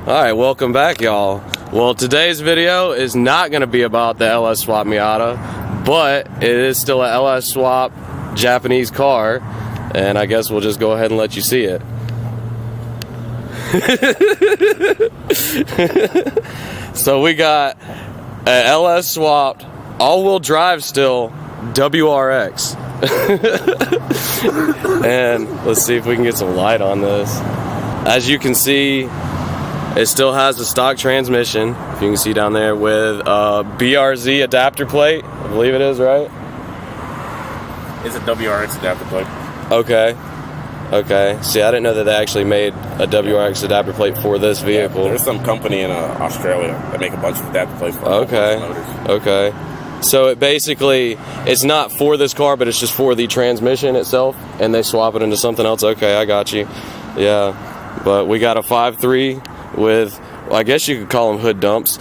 Alright, welcome back, y'all. Well, today's video is not going to be about the LS Swap Miata, but it is still a LS Swap Japanese car, and I guess we'll just go ahead and let you see it. So we got a LS Swapped all-wheel drive still WRX. And let's see if we can get some light on this. As you can see, it still has the stock transmission, if you can see down there, with a BRZ adapter plate. I believe it is, right? It's a WRX adapter plate. Okay. Okay. See, I didn't know that they actually made a WRX adapter plate for this vehicle. Yeah, there's some company in Australia that make a bunch of adapter plates for motors. Okay. So it basically, it's not for this car, but it's just for the transmission itself, and they swap it into something else. Okay, I got you. Yeah. But we got a 5.3 with, well, I guess you could call them hood dumps.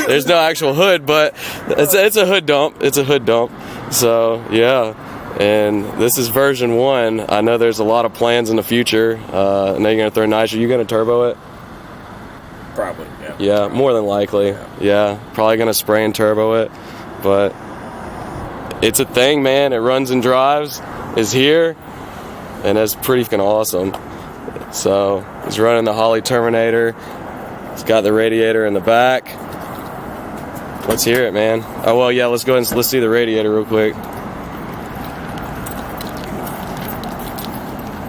There's no actual hood, but it's a hood dump. It's a hood dump. So, yeah. And this is version 1. I know there's a lot of plans in the future. I know you're going to throw nicer. You going to turbo it? Probably, yeah. Yeah, more than likely. Yeah, probably going to spray and turbo it. But it's a thing, man. It runs and drives. It's here. And that's pretty fucking awesome. So, he's running the Holley Terminator. He's got the radiator in the back. Let's hear it, man. Oh, well, yeah, let's go ahead and let's see the radiator real quick.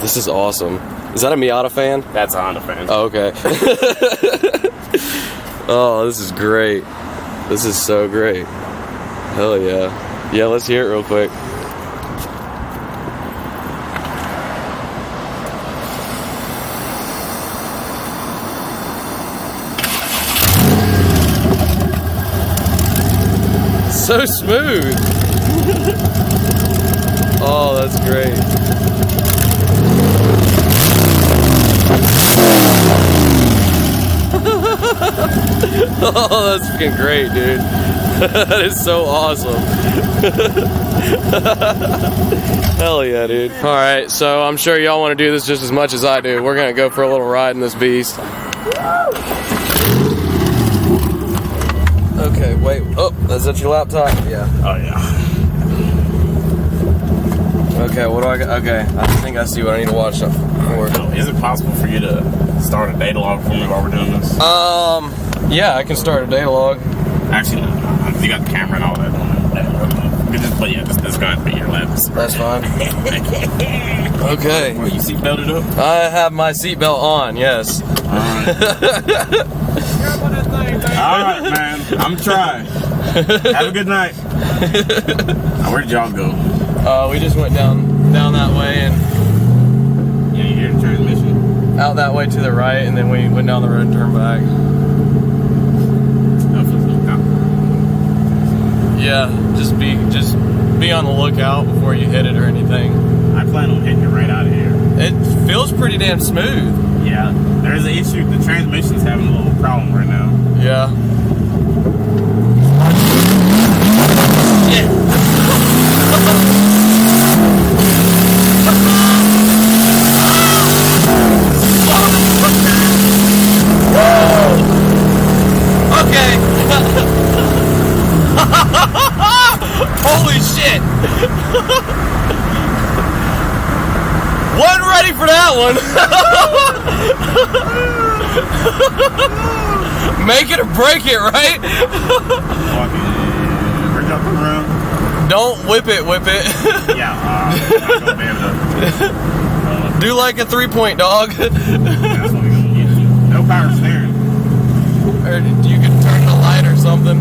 This is awesome. Is that a Miata fan? That's a Honda fan. Oh, okay. Oh, this is great. This is so great. Hell yeah. Yeah, let's hear it real quick. So smooth. Oh, that's great. Oh, that's fucking great, dude. That is so awesome. Hell yeah, dude. Alright, so I'm sure y'all want to do this just as much as I do. We're gonna go for a little ride in this beast. Okay, wait. Oh, is that your laptop? Yeah. Oh, yeah. Okay, what do I got? Okay, I think I see what I need to watch for. Is it possible for you to start a data log for me while we're doing this? Yeah, I can start a data log. Actually, no. You got the camera and all that. But yeah, this is going to be your laps. That's fine. Okay. Are you seatbelted up? I have my seatbelt on, yes. Alright, man. I'm trying. Have a good night. Now, where did y'all go? We just went down that way and Yeah, you hear the transmission? out that way to the right, and then we went down the road and turned back. Yeah, just be on the lookout before you hit it or anything. I plan on hitting it right out of here. It feels pretty damn smooth. Yeah, there's an issue. The transmission's having a little problem right now. Yeah. Okay. Holy shit. Wasn't ready for that one. Make it or break it, right? Don't whip it. Yeah, I'm not gonna be able to. Do like a 3-point dog. That's what we're gonna get. No power steering. Or you can turn the light or something.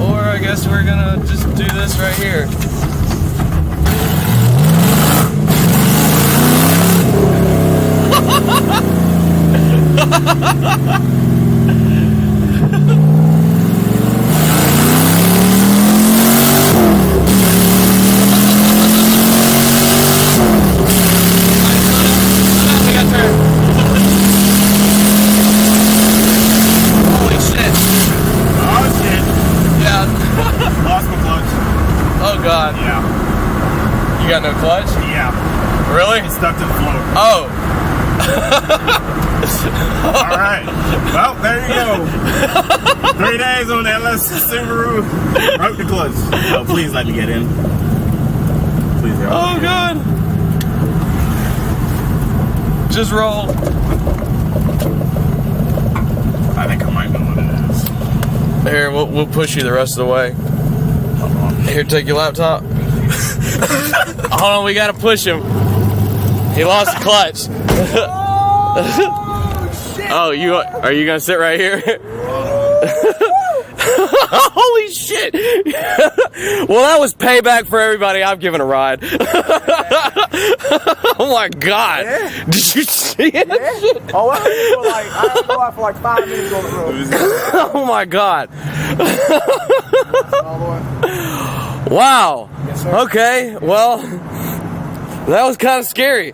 Or I guess we're gonna just do this right here. Holy shit. Oh shit. Yeah. Lost my clutch. Oh god. Yeah. You got no clutch? clutch? Yeah. Really? It's stuck to the floor. Oh. All right. Well, there you go. 3 days on the LS Subaru. Broke the clutch. Oh, please let me get in. Please. Oh, God. Just roll. I think I might know what it is. Here, we'll push you the rest of the way. Here, take your laptop. Hold on, we gotta push him. He lost the clutch. Oh, are you gonna sit right here? Holy shit! Well, that was payback for everybody I've given a ride. Oh my God! Yeah. Did you see it? Yeah. Oh, I had go out for like 5 minutes on the road. Oh my God! All the way. Wow. Yes, sir. Okay. Well, that was kind of scary.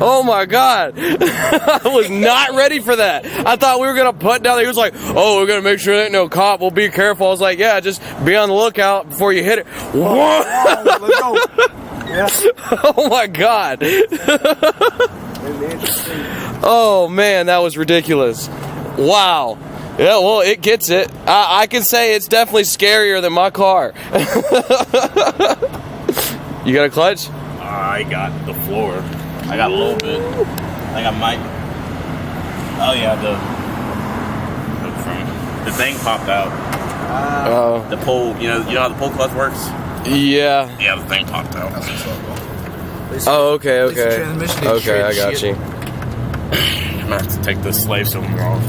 Oh my God. I was not ready for that. I thought we were going to put down there. He was like, oh, we're going to make sure there ain't no cop. We'll be careful. I was like, yeah, just be on the lookout before you hit it. Whoa. Let's go. Yeah. Oh my God. Oh man, that was ridiculous. Wow. Yeah, well, it gets it. I can say it's definitely scarier than my car. You got a clutch? I got the floor. I got a little bit. I think I might. Oh yeah, the thing popped out. Oh. The pull. You know how the pull clutch works? Yeah. Yeah, the thing popped out. Oh, okay, okay. Transmission Okay, I got you. I'm gonna have to take the slave cylinder off.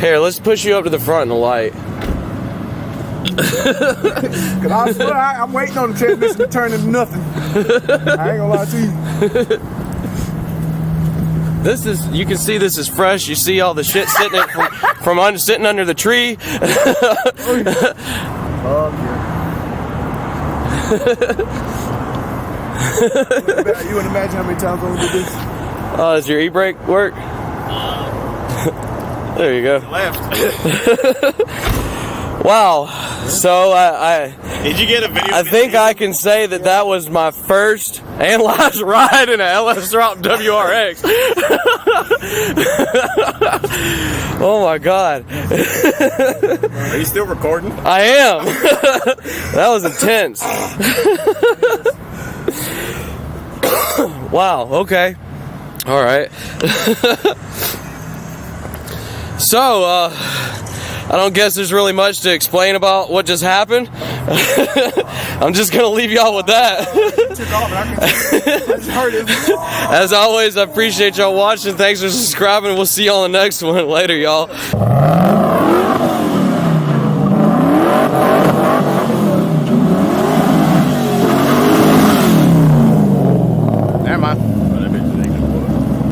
Here, let's push you up to the front in the light. Cause I swear I'm waiting on the transmission to turn into nothing. I ain't gonna lie to you. This is, you can see this is fresh. You see all the shit sitting it from sitting under the tree. Oh yeah. You wouldn't imagine how many times I'm gonna do this. Oh, does your e-brake work? There you go. Left. Wow. So Did you get a video? I think I can say that that was my first and last ride in a LS Swapped WRX. Oh my God. Are you still recording? I am. That was intense. Wow, okay. All right. So, I don't guess there's really much to explain about what just happened. I'm just going to leave y'all with that. As always, I appreciate y'all watching. Thanks for subscribing. We'll see y'all on the next one. Later, y'all.